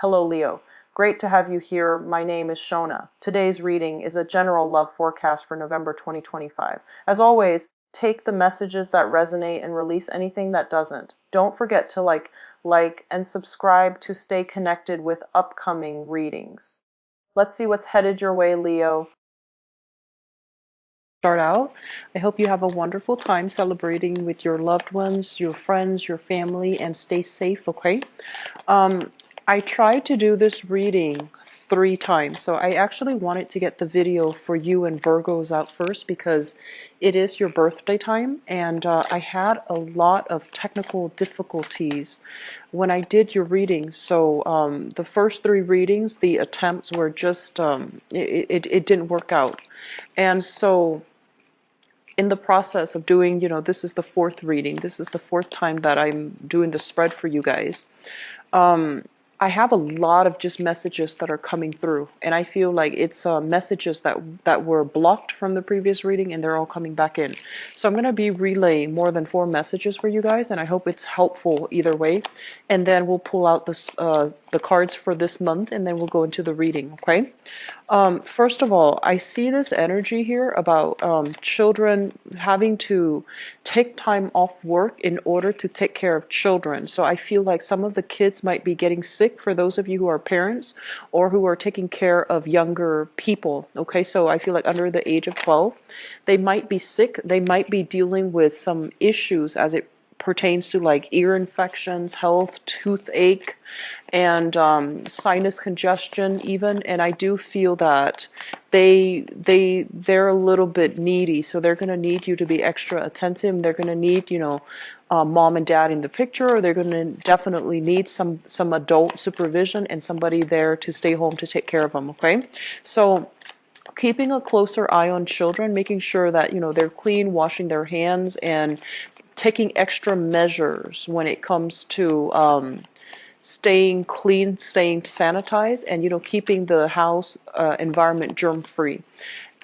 Hello, Leo. Great to have you here. My name is Shona. Today's reading is a general love forecast for November 2025. As always, take the messages that resonate and release anything that doesn't. Don't forget to like, and subscribe to stay connected with upcoming readings. Let's see what's headed your way, Leo. Start out. I hope you have a wonderful time celebrating with your loved ones, your friends, your family, and stay safe, okay? I tried to do this reading 3 times, so I actually wanted to get the video for you and Virgos out first because it is your birthday time, and I had a lot of technical difficulties when I did your reading. So the first 3 readings, the attempts were just, it didn't work out. And so in the process of doing, this is the 4th reading. This is the 4th time that I'm doing the spread for you guys. I have a lot of just messages that are coming through, and I feel like it's messages that were blocked from the previous reading, and they're all coming back in. So I'm going to be relaying more than 4 messages for you guys, and I hope it's helpful either way. And then we'll pull out the cards for this month, and then we'll go into the reading, okay? First of all, I see this energy here about children having to take time off work in order to take care of children. So I feel like some of the kids might be getting sick for those of you who are parents or who are taking care of younger people. Okay, so I feel like under the age of 12, they might be sick. They might be dealing with some issues as it pertains to like ear infections, health, toothache, and sinus congestion even. And I do feel that they're a little bit needy, so they're going to need you to be extra attentive. They're going to need, mom and dad in the picture, or they're going to definitely need some adult supervision and somebody there to stay home to take care of them. Okay, so keeping a closer eye on children, making sure that they're clean, washing their hands, and taking extra measures when it comes to staying clean, staying sanitized, and keeping the house environment germ free.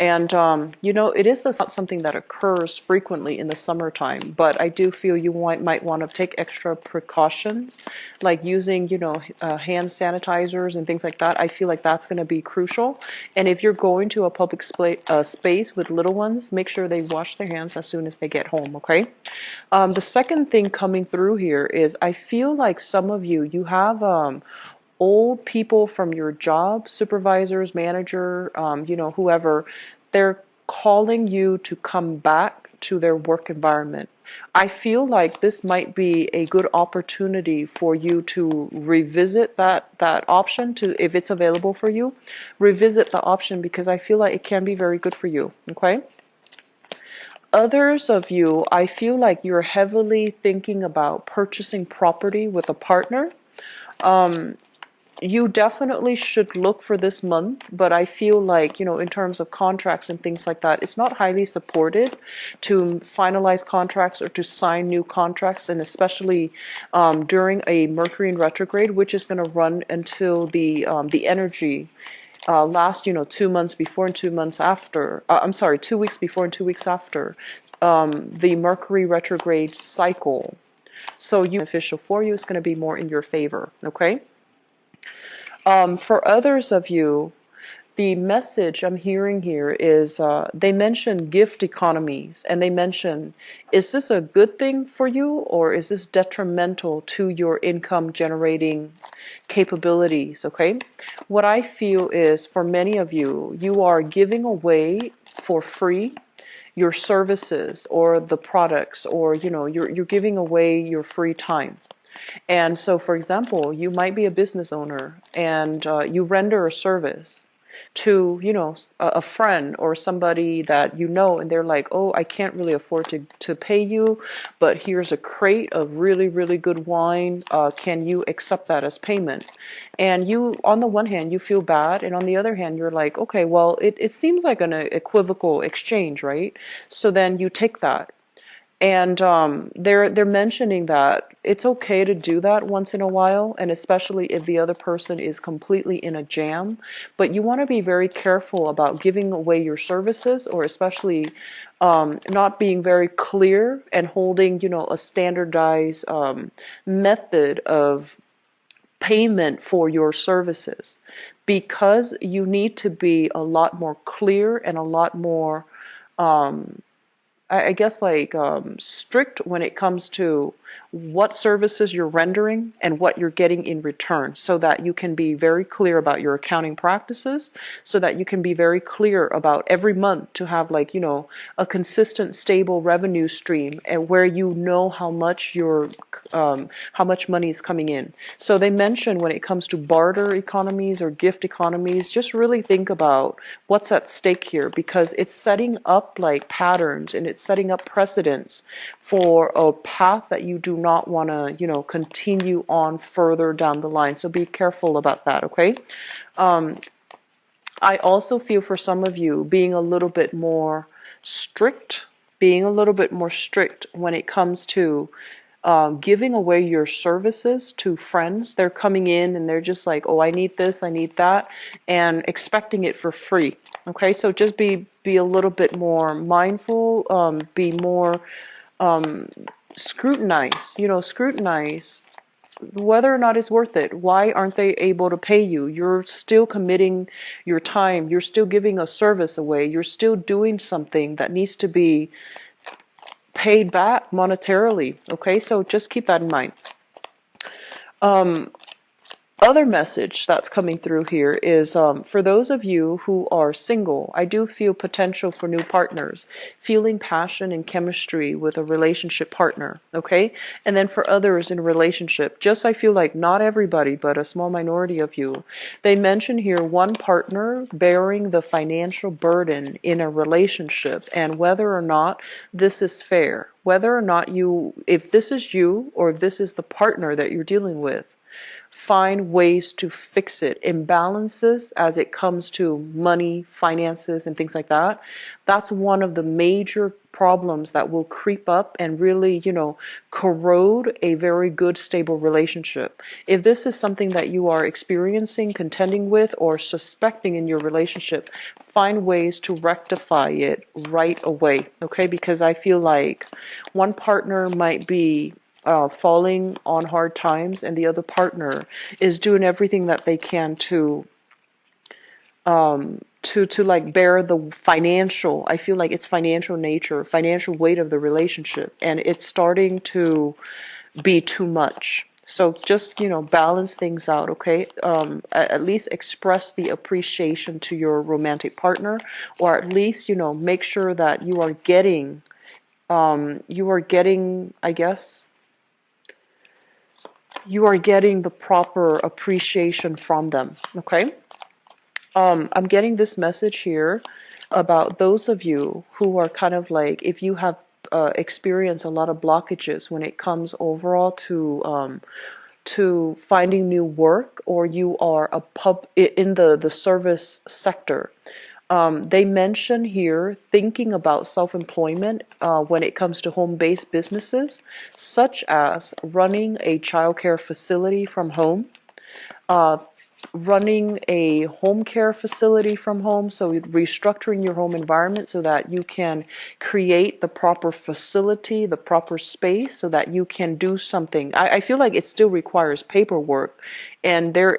And it is not something that occurs frequently in the summertime, but I do feel you might want to take extra precautions, like using hand sanitizers and things like that. I feel like that's going to be crucial. And if you're going to a public space with little ones, make sure they wash their hands as soon as they get home. Okay. The second thing coming through here is I feel like some of you have old people from your job, supervisors, manager, whoever, they're calling you to come back to their work environment. I feel like this might be a good opportunity for you to revisit that option, to if it's available for you, revisit the option, because I feel like it can be very good for you. Okay. Others of you, I feel like you're heavily thinking about purchasing property with a partner. You definitely should look for this month, but I feel like, in terms of contracts and things like that, it's not highly supported to finalize contracts or to sign new contracts, and especially during a Mercury in retrograde, which is going to run until the energy last, 2 months before and 2 months after. I'm sorry, 2 weeks before and 2 weeks after the Mercury retrograde cycle. So beneficial for you. It's going to be more in your favor. Okay. For others of you, the message I'm hearing here is they mention gift economies, and they mention, is this a good thing for you, or is this detrimental to your income generating capabilities? Okay, what I feel is for many of you, you are giving away for free your services or the products, or you're giving away your free time. And so, for example, you might be a business owner, and you render a service to, a friend or somebody that and they're like, oh, I can't really afford to pay you, but here's a crate of really, really good wine. Can you accept that as payment? And you, on the one hand, you feel bad, and on the other hand, you're like, okay, well, it seems like an equivocal exchange, right? So then you take that. And they're mentioning that it's okay to do that once in a while, and especially if the other person is completely in a jam. But you want to be very careful about giving away your services, or especially not being very clear and holding, a standardized method of payment for your services, because you need to be a lot more clear and a lot more I guess like strict when it comes to what services you're rendering and what you're getting in return, so that you can be very clear about your accounting practices, so that you can be very clear about every month to have, like, you know, a consistent stable revenue stream, and where you know how much money is coming in. So they mention when it comes to barter economies or gift economies, just really think about what's at stake here, because it's setting up like patterns, and it's setting up precedents for a path that you do not want to, you know, continue on further down the line. So be careful about that, okay? I also feel for some of you being a little bit more strict, when it comes to giving away your services to friends. They're coming in and they're just like, oh, I need this, I need that, and expecting it for free. Okay, so just be a little bit more mindful, be more scrutinize whether or not it's worth it. Why aren't they able to pay you? You're still committing your time. You're still giving a service away. You're still doing something that needs to be paid back monetarily. Okay, so just keep that in mind. Other message that's coming through here is for those of you who are single, I do feel potential for new partners, feeling passion and chemistry with a relationship partner, okay? And then for others in a relationship, just I feel like not everybody, but a small minority of you, they mention here one partner bearing the financial burden in a relationship, and whether or not this is fair, whether or not if this is you or if this is the partner that you're dealing with, find ways to fix it. Imbalances as it comes to money, finances, and things like that. That's one of the major problems that will creep up and really, you know, corrode a very good, stable relationship. If this is something that you are experiencing, contending with, or suspecting in your relationship, find ways to rectify it right away, okay? Because I feel like one partner might be falling on hard times, and the other partner is doing everything that they can to like bear the financial, I feel like it's financial nature, financial weight of the relationship, and it's starting to be too much. So just, you know, balance things out, okay? At least express the appreciation to your romantic partner, or at least, you know, make sure that you are getting, I guess, you are getting the proper appreciation from them, okay? I'm getting this message here about those of you who are kind of like, if you have experienced a lot of blockages when it comes overall to finding new work, or you are in the service sector. They mention here thinking about self-employment when it comes to home-based businesses, such as running a childcare facility from home, uh, running a home care facility from home, so restructuring your home environment so that you can create the proper facility, the proper space, so that you can do something. I feel like it still requires paperwork, and there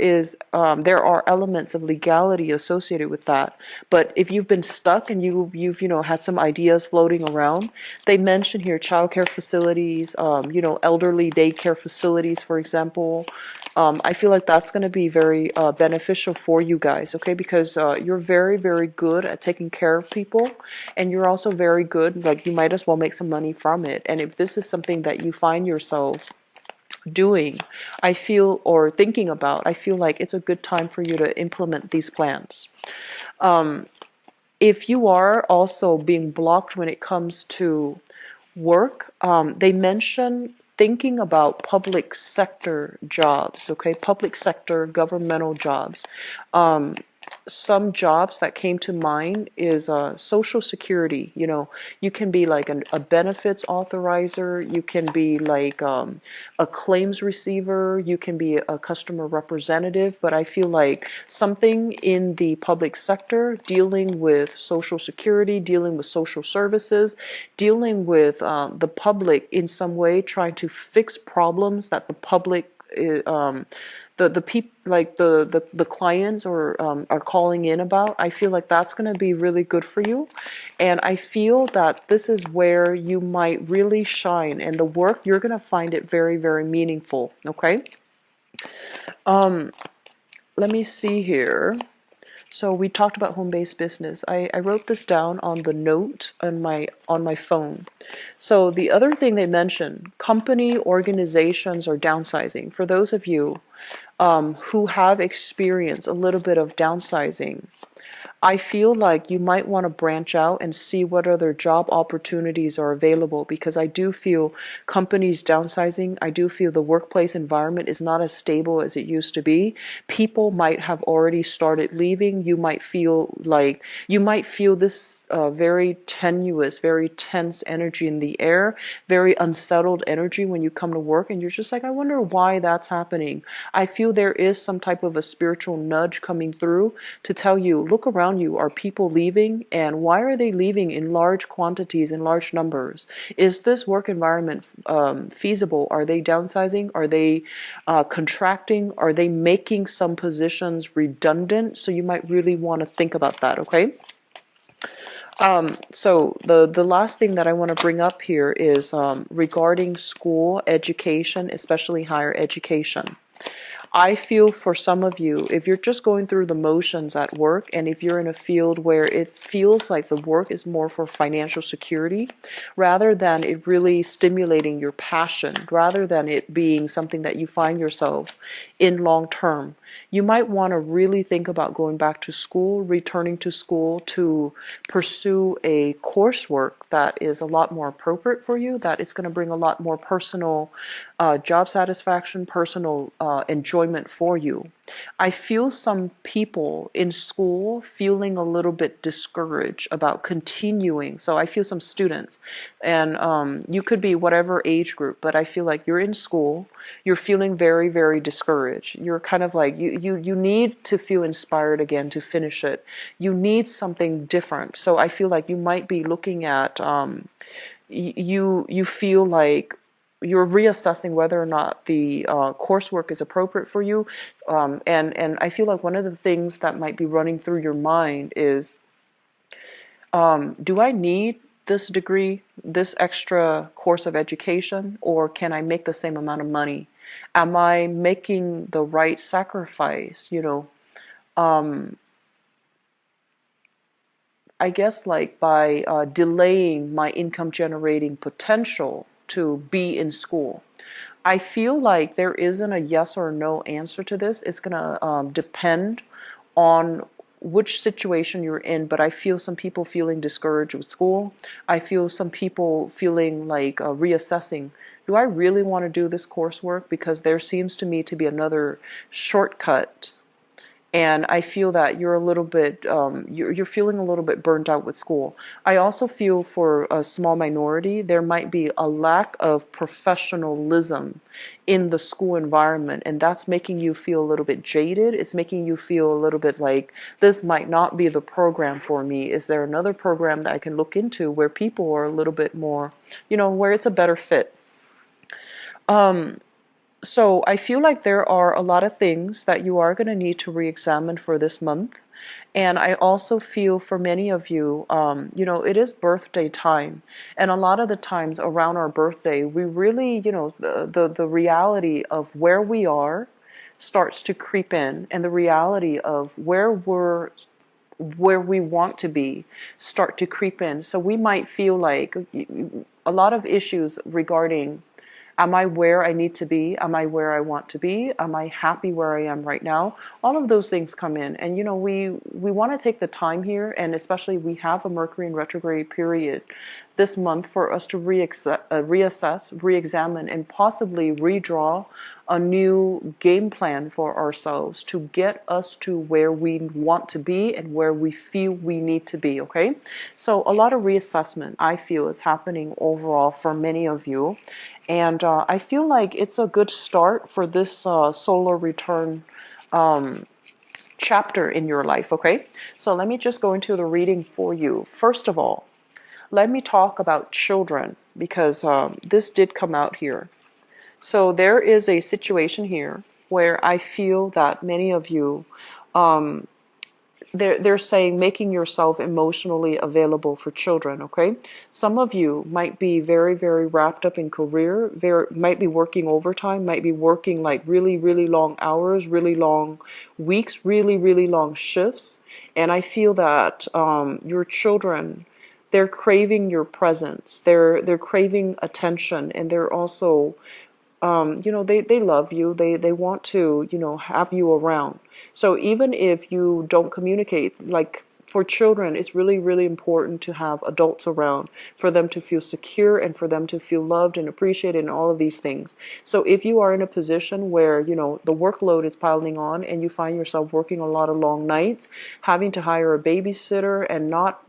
are elements of legality associated with that. But if you've been stuck and you've had some ideas floating around, they mention here childcare facilities, elderly daycare facilities, for example. I feel like that's going to be very beneficial for you guys, okay? Because you're very, very good at taking care of people, and you're also very good, like you might as well make some money from it. And if this is something that you find yourself doing, or thinking about, I feel like it's a good time for you to implement these plans. If you are also being blocked when it comes to work, they mention thinking about public sector jobs, okay? Public sector, governmental jobs. Some jobs that came to mind is Social Security. You can be like a benefits authorizer, you can be like a claims receiver, you can be a customer representative, but I feel like something in the public sector dealing with Social Security, dealing with social services, dealing with the public in some way, trying to fix problems that the public the people, like the clients or are calling in about, I feel like that's going to be really good for you. And I feel that this is where you might really shine, and the work, you're going to find it very, very meaningful. Okay. Let me see here. So we talked about home-based business. I wrote this down on the note on my phone. So the other thing they mentioned, company organizations are downsizing. For those of you who have experienced a little bit of downsizing, I feel like you might want to branch out and see what other job opportunities are available, because I do feel companies downsizing. I do feel the workplace environment is not as stable as it used to be. People might have already started leaving. You might feel this very tenuous, very tense energy in the air, very unsettled energy when you come to work, and you're just like, I wonder why that's happening. I feel there is some type of a spiritual nudge coming through to tell you, look around you. Are people leaving? And why are they leaving in large quantities, in large numbers? Is this work environment feasible? Are they downsizing? Are they contracting? Are they making some positions redundant? So you might really want to think about that, okay? So the last thing that I want to bring up here is regarding school education, especially higher education. I feel for some of you, if you're just going through the motions at work, and if you're in a field where it feels like the work is more for financial security, rather than it really stimulating your passion, rather than it being something that you find yourself in long term, you might want to really think about going back to school, returning to school to pursue a coursework that is a lot more appropriate for you, that is going to bring a lot more personal job satisfaction, personal enjoyment for you. I feel some people in school feeling a little bit discouraged about continuing. So I feel some students, and you could be whatever age group, but I feel like you're in school, you're feeling very, very discouraged. You're kind of like, you need to feel inspired again to finish it. You need something different. So I feel like you might be looking at, you feel like you're reassessing whether or not the coursework is appropriate for you. And I feel like one of the things that might be running through your mind is, do I need this degree, this extra course of education, or can I make the same amount of money? Am I making the right sacrifice? I guess like by delaying my income generating potential to be in school. I feel like there isn't a yes or no answer to this. It's going to depend on which situation you're in, but I feel some people feeling discouraged with school. I feel some people feeling like reassessing. Do I really want to do this coursework? Because there seems to me to be another shortcut, and I feel that you're a little bit, you're feeling a little bit burnt out with school. I also feel for a small minority, there might be a lack of professionalism in the school environment, and that's making you feel a little bit jaded. It's making you feel a little bit like, this might not be the program for me. Is there another program that I can look into where people are a little bit more, where it's a better fit? So I feel like there are a lot of things that you are going to need to re-examine for this month. And I also feel for many of you, it is birthday time. And a lot of the times around our birthday, we really, the reality of where we are starts to creep in, and the reality of where we want to be start to creep in. So we might feel like a lot of issues regarding, am I where I need to be? Am I where I want to be? Am I happy where I am right now? All of those things come in. And, we want to take the time here, and especially we have a Mercury in retrograde period this month for us to reassess, re-examine, and possibly redraw a new game plan for ourselves to get us to where we want to be and where we feel we need to be, okay? So a lot of reassessment, I feel, is happening overall for many of you. And I feel like it's a good start for this solar return chapter in your life, okay? So let me just go into the reading for you. First of all, let me talk about children, because this did come out here. So there is a situation here where I feel that many of you, um, they're saying making yourself emotionally available for children. Okay, some of you might be very, very wrapped up in career, very might be working overtime, might be working like really, really long hours, really long weeks, really, really long shifts. And I feel that your children, they're craving your presence, they're craving attention, and they're also they love you. They want to, have you around. So even if you don't communicate, like for children, it's really, really important to have adults around for them to feel secure and for them to feel loved and appreciated and all of these things. So if you are in a position where, the workload is piling on and you find yourself working a lot of long nights, having to hire a babysitter and not,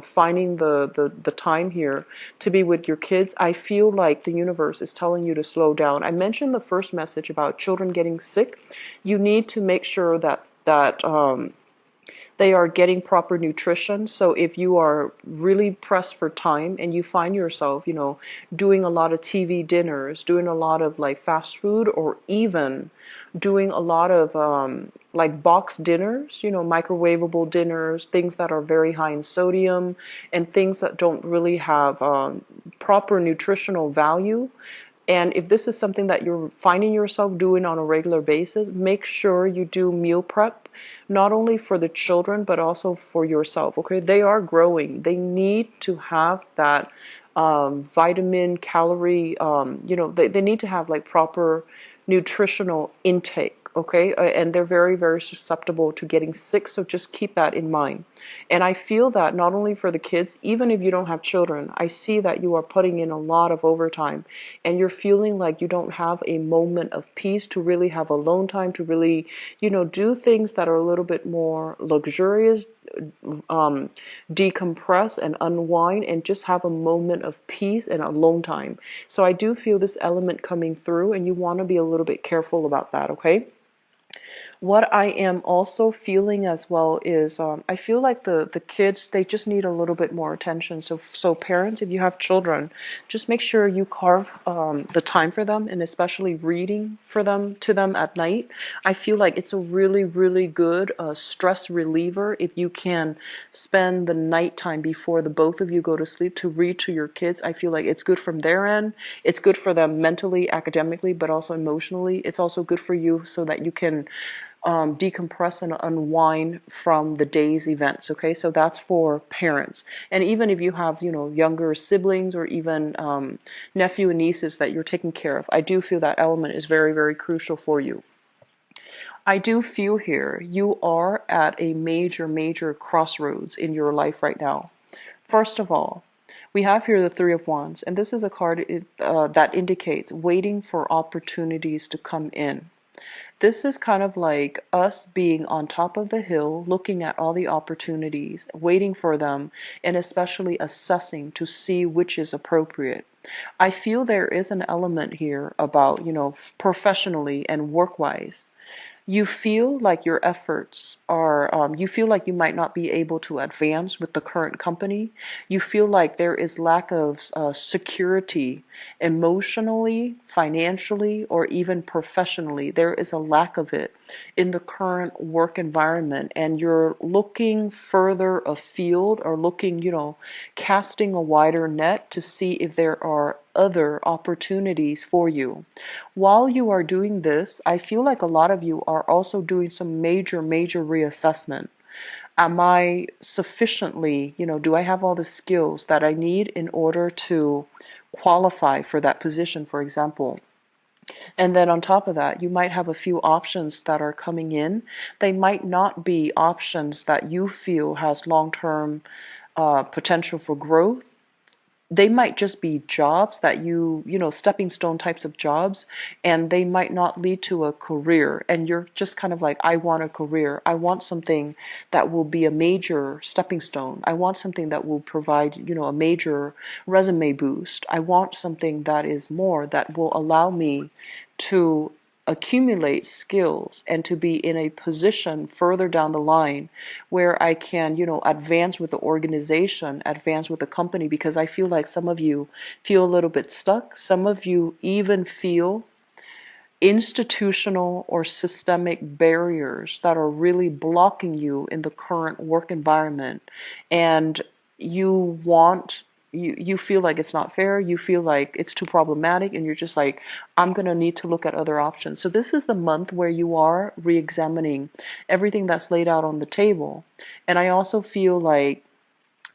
finding the time here to be with your kids, I feel like the universe is telling you to slow down. I mentioned the first message about children getting sick. You need to make sure that they are getting proper nutrition. So if you are really pressed for time and you find yourself, doing a lot of TV dinners, doing a lot of like fast food, or even doing a lot of like box dinners, microwavable dinners, things that are very high in sodium and things that don't really have proper nutritional value. And if this is something that you're finding yourself doing on a regular basis, make sure you do meal prep, not only for the children, but also for yourself. Okay, they are growing. They need to have that vitamin, calorie, they need to have like proper nutritional intake. Okay, and they're very, very susceptible to getting sick, so just keep that in mind. And I feel that not only for the kids, even if you don't have children, I see that you are putting in a lot of overtime and you're feeling like you don't have a moment of peace to really have alone time, to really, do things that are a little bit more luxurious, decompress and unwind and just have a moment of peace and alone time. So I do feel this element coming through, and you want to be a little bit careful about that, okay? What I am also feeling as well is I feel like the kids, they just need a little bit more attention. So parents, if you have children, just make sure you carve the time for them, and especially reading for them to them at night. I feel like it's a really, really good stress reliever if you can spend the nighttime before the both of you go to sleep to read to your kids. I feel like it's good from their end. It's good for them mentally, academically, but also emotionally. It's also good for you so that you can decompress and unwind from the day's events. Okay, so that's for parents. And even if you have, younger siblings or even nephew and nieces that you're taking care of, I do feel that element is very, very crucial for you. I do feel here you are at a major, major crossroads in your life right now. First of all, we have here the Three of Wands, and this is a card that indicates waiting for opportunities to come in. This is kind of like us being on top of the hill, looking at all the opportunities, waiting for them, and especially assessing to see which is appropriate. I feel there is an element here about, professionally and work-wise. You feel like your efforts are, you feel like you might not be able to advance with the current company. You feel like there is lack of security emotionally, financially, or even professionally. There is a lack of it in the current work environment, and you're looking further afield or looking, casting a wider net to see if there are other opportunities for you. While you are doing this, I feel like a lot of you are also doing some major, major reassessment. Am I sufficiently, do I have all the skills that I need in order to qualify for that position, for example? And then on top of that, you might have a few options that are coming in. They might not be options that you feel has long-term potential for growth. They might just be jobs that stepping stone types of jobs, and they might not lead to a career. And you're just kind of like, I want a career. I want something that will be a major stepping stone. I want something that will provide, a major resume boost. I want something that is more, that will allow me to accumulate skills and to be in a position further down the line where I can, advance with the organization, advance with the company, because I feel like some of you feel a little bit stuck. Some of you even feel institutional or systemic barriers that are really blocking you in the current work environment, and you want you feel like it's not fair, you feel like it's too problematic, and you're just like, I'm going to need to look at other options. So this is the month where you are re-examining everything that's laid out on the table. And I also feel like,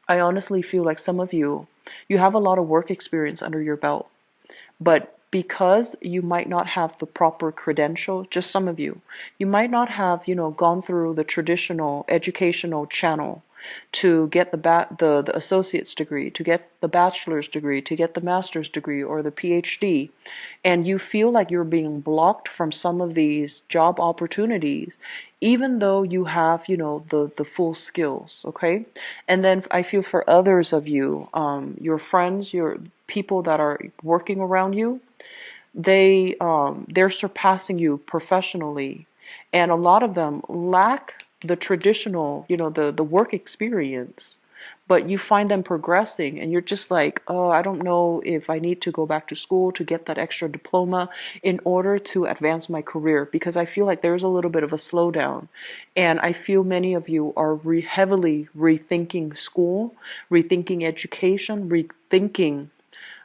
I honestly feel like some of you, you have a lot of work experience under your belt, but because you might not have the proper credential, just some of you might not have, gone through the traditional educational channel to get the associate's degree, to get the bachelor's degree, to get the master's degree or the PhD, and you feel like you're being blocked from some of these job opportunities, even though you have, the full skills, okay? And then I feel for others of you, your friends, your people that are working around you, they're surpassing you professionally, and a lot of them lack the traditional, the work experience, but you find them progressing, and you're just like, oh, I don't know if I need to go back to school to get that extra diploma in order to advance my career, because I feel like there's a little bit of a slowdown, and I feel many of you are heavily rethinking school, rethinking education, rethinking,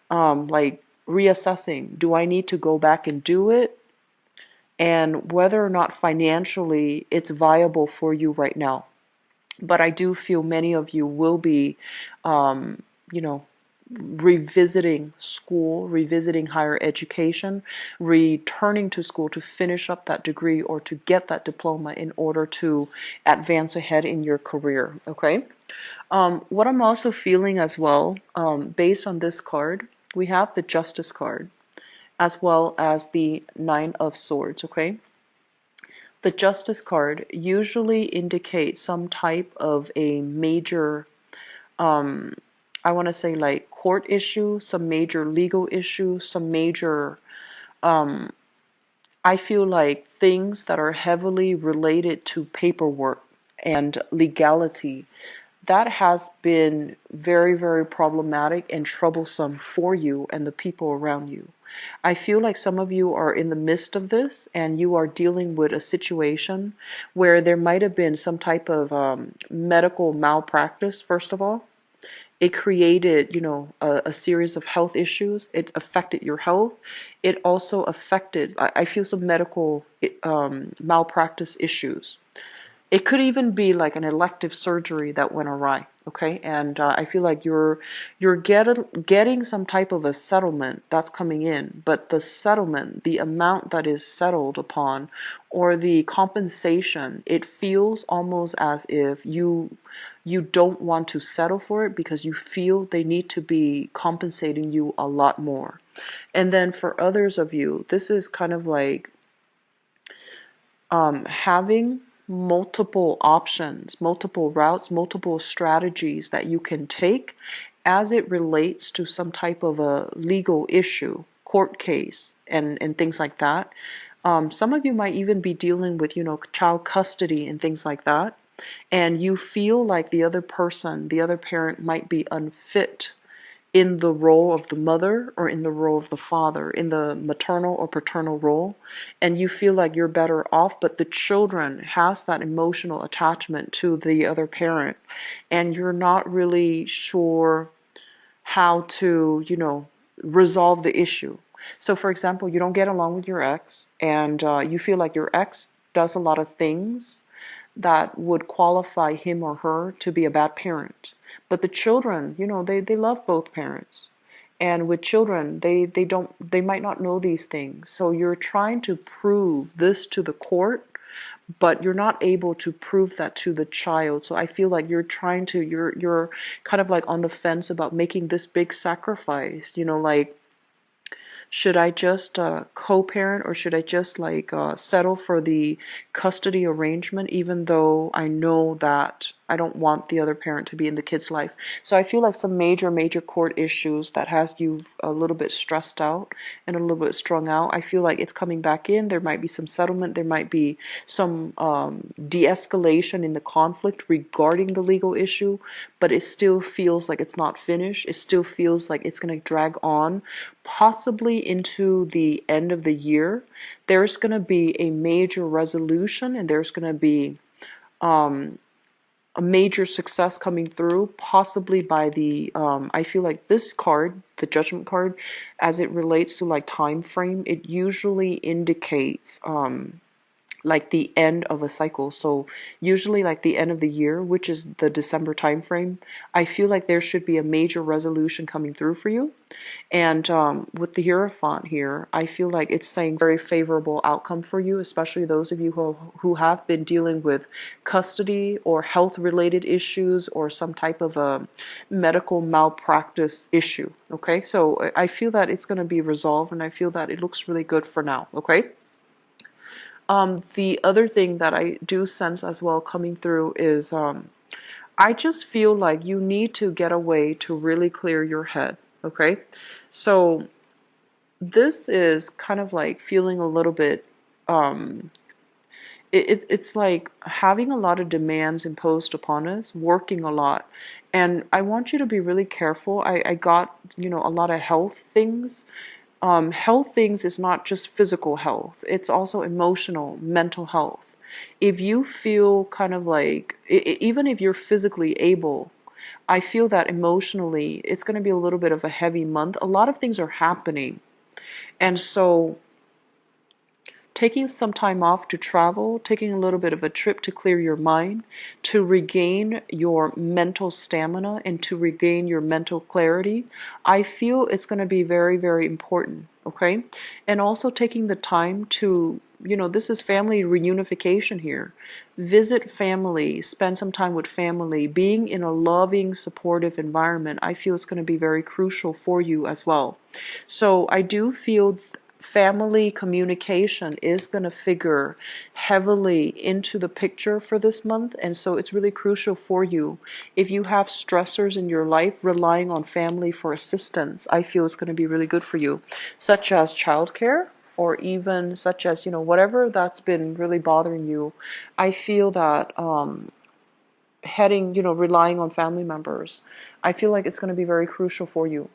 like reassessing, do I need to go back and do it? And whether or not financially it's viable for you right now. But I do feel many of you will be, you know, revisiting school, revisiting higher education, returning to school to finish up that degree or to get that diploma in order to advance ahead in your career, okay? What I'm also feeling as well, based on this card, we have the Justice card as well as the Nine of Swords, okay? The Justice card usually indicates some type of a major, I want to say like court issue, some major legal issue, some major, I feel like things that are heavily related to paperwork and legality. That has been very, very problematic and troublesome for you and the people around you. I feel like some of you are in the midst of this and you are dealing with a situation where there might have been some type of medical malpractice, first of all. It created, a series of health issues. It affected your health. It also affected, I feel, some medical malpractice issues. It could even be like an elective surgery that went awry, okay? And I feel like you're getting some type of a settlement that's coming in, but the settlement, the amount that is settled upon, or the compensation, it feels almost as if you don't want to settle for it because you feel they need to be compensating you a lot more. And then for others of you, this is kind of like having multiple options, multiple routes, multiple strategies that you can take as it relates to some type of a legal issue, court case, and things like that. Some of you might even be dealing with, child custody and things like that. And you feel like the other person, the other parent might be unfit in the role of the mother or in the role of the father, in the maternal or paternal role, and you feel like you're better off, but the children has that emotional attachment to the other parent, and you're not really sure how to, resolve the issue. So, for example, you don't get along with your ex, and you feel like your ex does a lot of things that would qualify him or her to be a bad parent. But the children, they love both parents. And with children, they might not know these things. So you're trying to prove this to the court, but you're not able to prove that to the child. So I feel like you're kind of like on the fence about making this big sacrifice, like, should I just co-parent, or should I just like settle for the custody arrangement, even though I know that I don't want the other parent to be in the kid's life? So I feel like some major, major court issues that has you a little bit stressed out and a little bit strung out. I feel like it's coming back in. There might be some settlement. There might be some de-escalation in the conflict regarding the legal issue, but it still feels like it's not finished. It still feels like it's going to drag on. possibly into the end of the year, there's going to be a major resolution, and there's going to be a major success coming through, possibly by the I feel like this card, the Judgment card, as it relates to like time frame, it usually indicates like the end of a cycle. So usually like the end of the year, which is the December time frame, I feel like there should be a major resolution coming through for you. And with the Hierophant here, I feel like it's saying very favorable outcome for you, especially those of you who have been dealing with custody or health related issues or some type of a medical malpractice issue. Okay, so I feel that it's going to be resolved, and I feel that it looks really good for now. Okay. The other thing that I do sense as well coming through is I just feel like you need to get away to really clear your head. Okay, so this is kind of like feeling a little bit it's like having a lot of demands imposed upon us, working a lot. And I want you to be really careful. I got, a lot of health things. Health things is not just physical health, it's also emotional, mental health. If you feel kind of like, even if you're physically able, I feel that emotionally it's going to be a little bit of a heavy month. A lot of things are happening. And so taking some time off to travel, taking a little bit of a trip to clear your mind, to regain your mental stamina and to regain your mental clarity, I feel it's going to be very, very important. Okay. And also taking the time to, this is family reunification here. Visit family, spend some time with family, being in a loving, supportive environment. I feel it's going to be very crucial for you as well. So I do feel family communication is going to figure heavily into the picture for this month, and so it's really crucial for you. If you have stressors in your life, relying on family for assistance, I feel it's going to be really good for you, such as childcare, or even such as, whatever that's been really bothering you. I feel that relying on family members, I feel like it's going to be very crucial for you.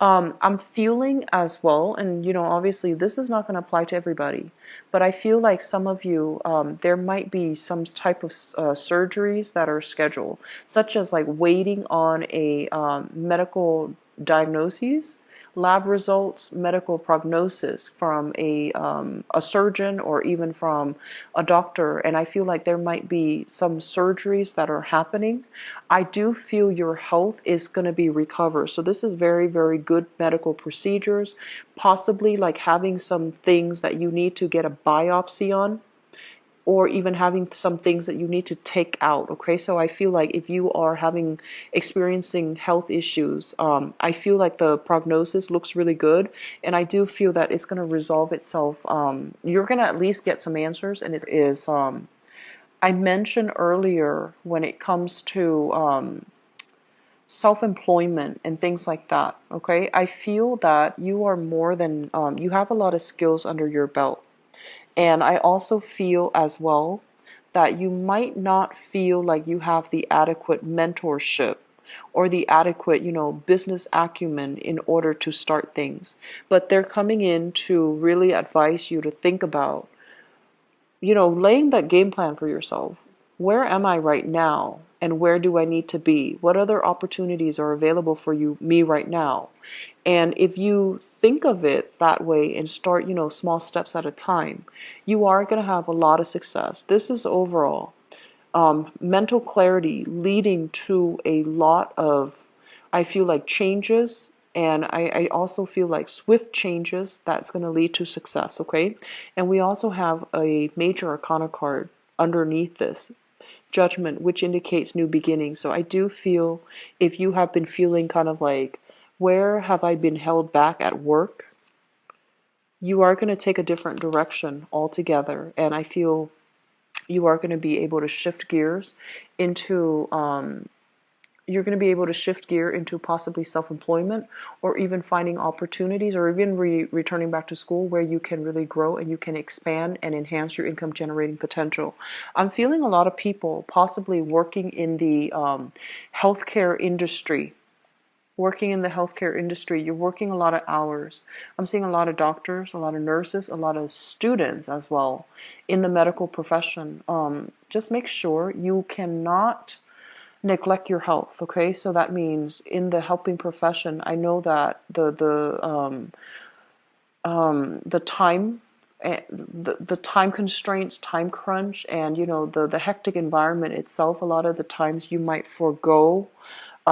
I'm feeling as well, and obviously this is not going to apply to everybody, but I feel like some of you, there might be some type of surgeries that are scheduled, such as like waiting on a medical diagnosis, lab results, medical prognosis from a surgeon or even from a doctor. And I feel like there might be some surgeries that are happening. I do feel your health is going to be recovered. So this is very, very good medical procedures, possibly like having some things that you need to get a biopsy on, or even having some things that you need to take out. Okay, so I feel like if you are experiencing health issues, I feel like the prognosis looks really good, and I do feel that it's going to resolve itself. You're going to at least get some answers, and it is I mentioned earlier when it comes to self-employment and things like that. Okay, I feel that you are more than you have a lot of skills under your belt. And I also feel as well that you might not feel like you have the adequate mentorship or the adequate, business acumen in order to start things. But they're coming in to really advise you to think about, laying that game plan for yourself. Where am I right now? And where do I need to be? What other opportunities are available for me right now? And if you think of it that way and start, small steps at a time, you are going to have a lot of success. This is overall mental clarity leading to a lot of, I feel like, changes. And I also feel like swift changes that's going to lead to success. Okay. And we also have a major arcana card underneath this, Judgment, which indicates new beginnings. So I do feel, if you have been feeling kind of like, where have I been held back at work? You are going to take a different direction altogether. And I feel you are going to be able to shift gears into, you're going to be able to shift gear into possibly self-employment, or even finding opportunities, or even returning back to school where you can really grow and you can expand and enhance your income generating potential. I'm feeling a lot of people possibly working in the healthcare industry. working in the healthcare industry, you're working a lot of hours. I'm seeing a lot of doctors, a lot of nurses, a lot of students as well in the medical profession. Just make sure you cannot neglect your health. Okay, so that means in the helping profession, I know that the time, the time constraints, time crunch, and the hectic environment itself. A lot of the times you might forego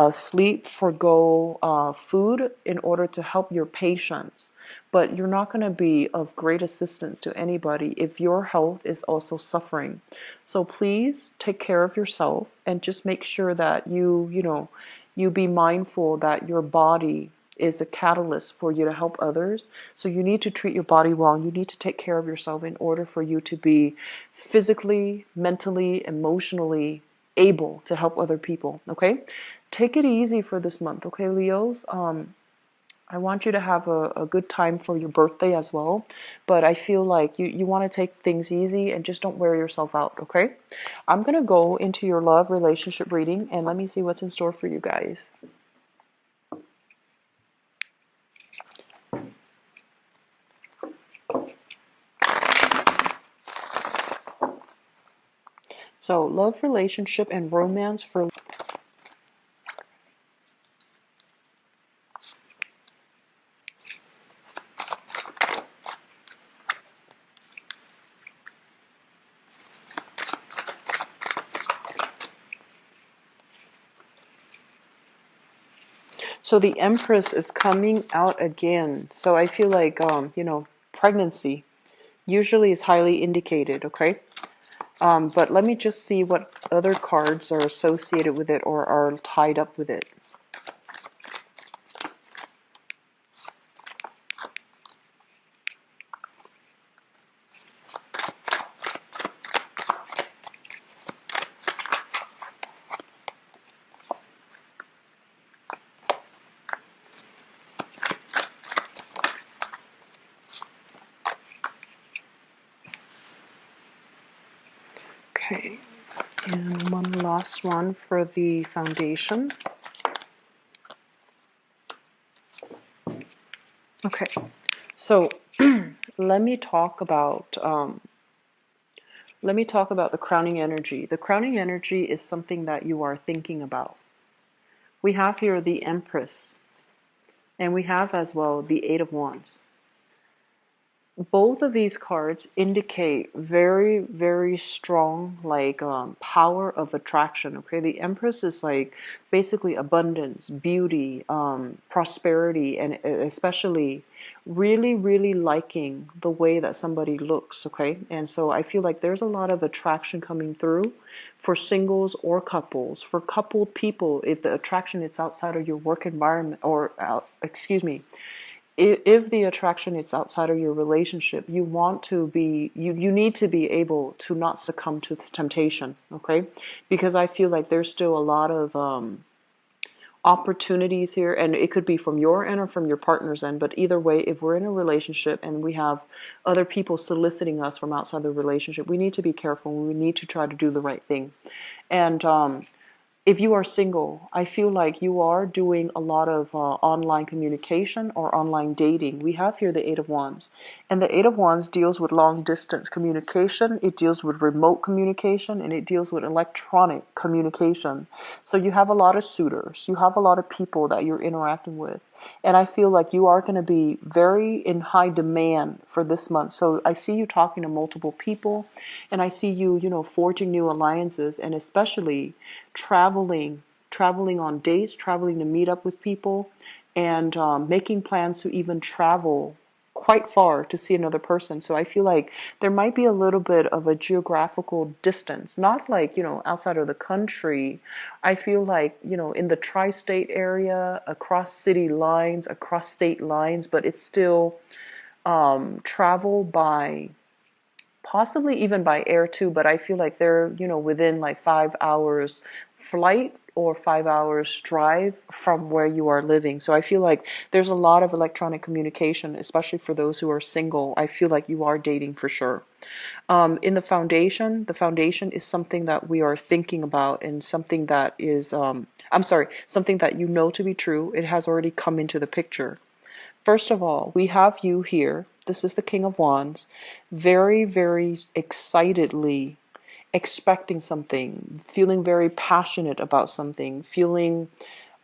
sleep, forego food in order to help your patients. But you're not going to be of great assistance to anybody if your health is also suffering. So please take care of yourself and just make sure that you be mindful that your body is a catalyst for you to help others. So you need to treat your body well. You need to take care of yourself in order for you to be physically, mentally, emotionally able to help other people. Okay? Take it easy for this month, okay, Leos? I want you to have a good time for your birthday as well, but I feel like you want to take things easy and just don't wear yourself out, okay? I'm going to go into your love relationship reading and let me see what's in store for you guys. So, love, relationship, and romance for... So the Empress is coming out again. So I feel like, pregnancy usually is highly indicated, okay? But let me just see what other cards are associated with it or are tied up with it. Okay, and one last one for the foundation. Okay, so let me talk about the crowning energy. The crowning energy is something that you are thinking about. We have here the Empress, and we have as well the Eight of Wands. Both of these cards indicate very, very strong power of attraction. Okay, the Empress is like basically abundance, beauty, prosperity, and especially really, really liking the way that somebody looks. Okay, and so I feel like there's a lot of attraction coming through for singles or couples. For coupled people, if the attraction is outside of your work environment, or if the attraction is outside of your relationship, you need to be able to not succumb to the temptation, okay? Because I feel like there's still a lot of opportunities here, and it could be from your end or from your partner's end, but either way, if we're in a relationship and we have other people soliciting us from outside the relationship, we need to be careful. We need to try to do the right thing. And if you are single, I feel like you are doing a lot of online communication or online dating. We have here the Eight of Wands. And the Eight of Wands deals with long distance communication. It deals with remote communication, and it deals with electronic communication. So you have a lot of suitors. You have a lot of people that you're interacting with. And I feel like you are going to be very in high demand for this month. So I see you talking to multiple people, and I see you, forging new alliances, and especially traveling on dates, traveling to meet up with people, and making plans to even travel quite far to see another person. So I feel like there might be a little bit of a geographical distance, not like, outside of the country. I feel like, in the tri-state area, across city lines, across state lines, but it's still travel by possibly even by air too, but I feel like they're, within like 5 hours flight or 5 hours drive from where you are living. So I feel like there's a lot of electronic communication, especially for those who are single. I feel like you are dating for sure. In the foundation is something that we are thinking about, and something that is I'm sorry, something that you know to be true. It has already come into the picture. First of all, we have you here. This is the King of Wands, very, very excitedly expecting something, feeling very passionate about something, feeling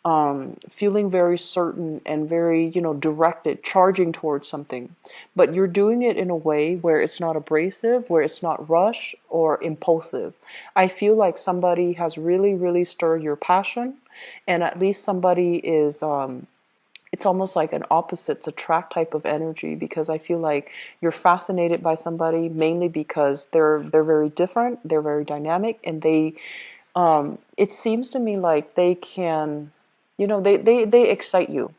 very certain and very, directed, charging towards something. But you're doing it in a way where it's not abrasive, where it's not rush or impulsive. I feel like somebody has really, really stirred your passion, and at least somebody is, it's almost like an opposites attract type of energy, because I feel like you're fascinated by somebody mainly because they're very different, they're very dynamic, and it seems to me like they can, they excite you.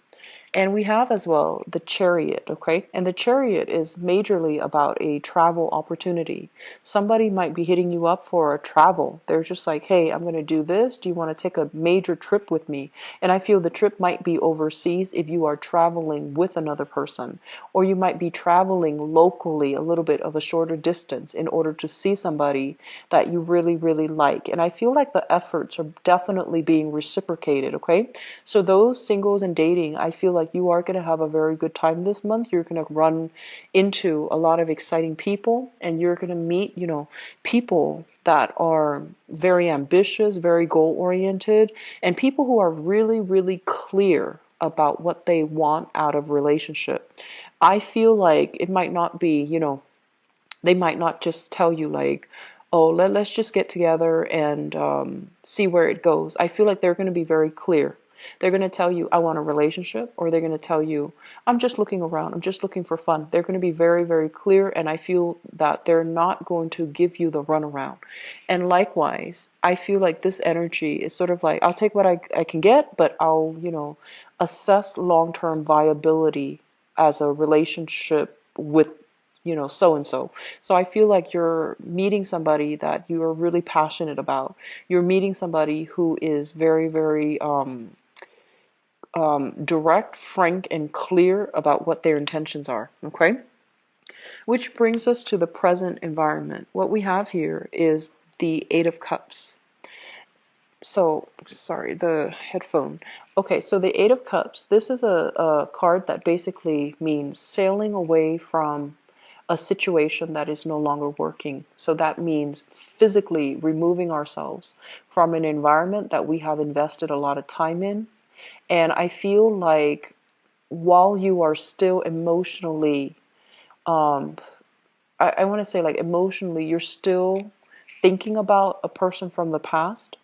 And we have as well the Chariot, okay? And the Chariot is majorly about a travel opportunity. Somebody might be hitting you up for a travel. They're just like, hey, I'm going to do this. Do you want to take a major trip with me? And I feel the trip might be overseas if you are traveling with another person. Or you might be traveling locally a little bit of a shorter distance in order to see somebody that you really, really like. And I feel like the efforts are definitely being reciprocated, okay? So those singles and dating, I feel like you are going to have a very good time this month. You're going to run into a lot of exciting people, and you're going to meet, people that are very ambitious, very goal oriented, and people who are really, really clear about what they want out of relationship. I feel like it might not be, they might not just tell you like, oh, let's just get together and see where it goes. I feel like they're going to be very clear. They're going to tell you, I want a relationship, or they're going to tell you, I'm just looking around. I'm just looking for fun. They're going to be very, very clear, and I feel that they're not going to give you the runaround. And likewise, I feel like this energy is sort of like, I'll take what I can get, but I'll, assess long-term viability as a relationship with so and so. So I feel like you're meeting somebody that you are really passionate about. You're meeting somebody who is very, very direct, frank, and clear about what their intentions are. Okay? Which brings us to the present environment. What we have here is the Eight of Cups. So, sorry, the headphone. Okay, so the Eight of Cups, this is a card that basically means sailing away from a situation that is no longer working. So that means physically removing ourselves from an environment that we have invested a lot of time in. And I feel like while you are still emotionally, um, I want to say like emotionally, you're still thinking about a person from the past.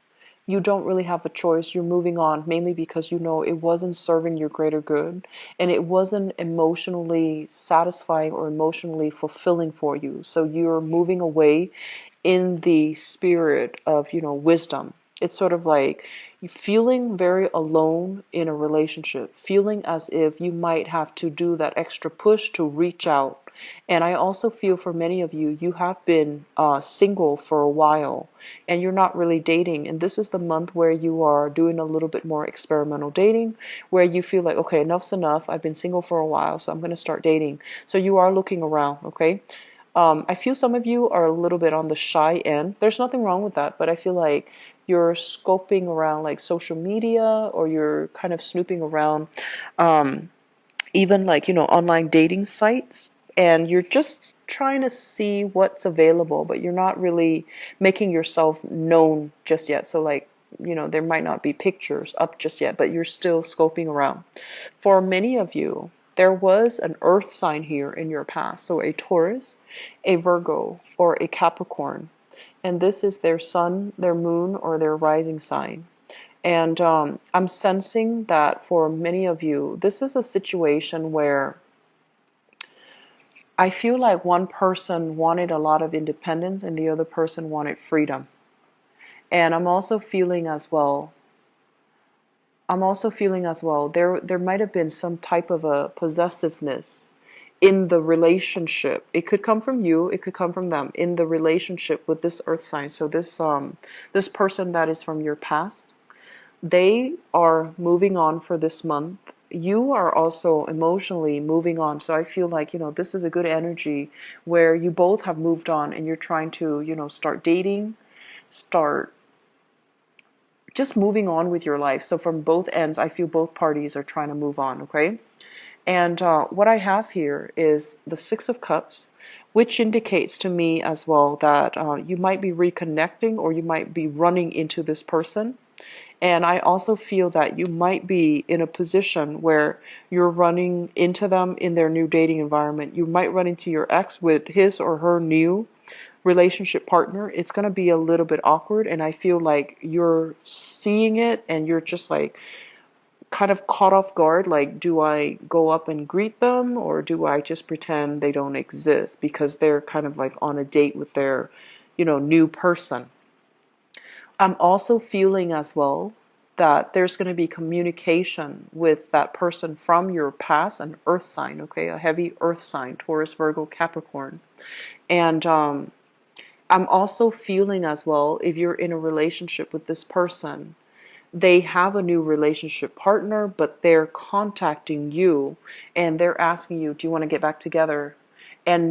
You don't really have a choice. You're moving on mainly because you know it wasn't serving your greater good, and it wasn't emotionally satisfying or emotionally fulfilling for you. So you're moving away in the spirit of, wisdom. It's sort of like feeling very alone in a relationship, feeling as if you might have to do that extra push to reach out. And I also feel for many of you, you have been single for a while and you're not really dating. And this is the month where you are doing a little bit more experimental dating, where you feel like, okay, enough's enough. I've been single for a while, so I'm going to start dating. So you are looking around, okay? I feel some of you are a little bit on the shy end. There's nothing wrong with that, but I feel like you're scoping around like social media, or you're kind of snooping around even like, online dating sites, and you're just trying to see what's available, but you're not really making yourself known just yet. So like, there might not be pictures up just yet, but you're still scoping around. For many of you, there was an earth sign here in your past, so a Taurus, a Virgo, or a Capricorn. And this is their sun, their moon, or their rising sign. And I'm sensing that for many of you, this is a situation where I feel like one person wanted a lot of independence and the other person wanted freedom. And I'm also feeling as well, there might have been some type of a possessiveness in the relationship. It could come from you, it could come from them in the relationship with this earth sign. So this person that is from your past, they are moving on for this month. You are also emotionally moving on. So I feel like, this is a good energy where you both have moved on and you're trying to, start dating, start just moving on with your life. So from both ends, I feel both parties are trying to move on, okay? And what I have here is the Six of Cups, which indicates to me as well that you might be reconnecting or you might be running into this person. And I also feel that you might be in a position where you're running into them in their new dating environment. You might run into your ex with his or her new relationship partner. It's going to be a little bit awkward, and I feel like you're seeing it and you're just like kind of caught off guard. Like, do I go up and greet them, or do I just pretend they don't exist because they're kind of like on a date with their, new person? I'm also feeling as well that there's going to be communication with that person from your past, an earth sign, okay, a heavy earth sign, Taurus, Virgo, Capricorn. And I'm also feeling as well, if you're in a relationship with this person, they have a new relationship partner, but they're contacting you and they're asking you, do you want to get back together? And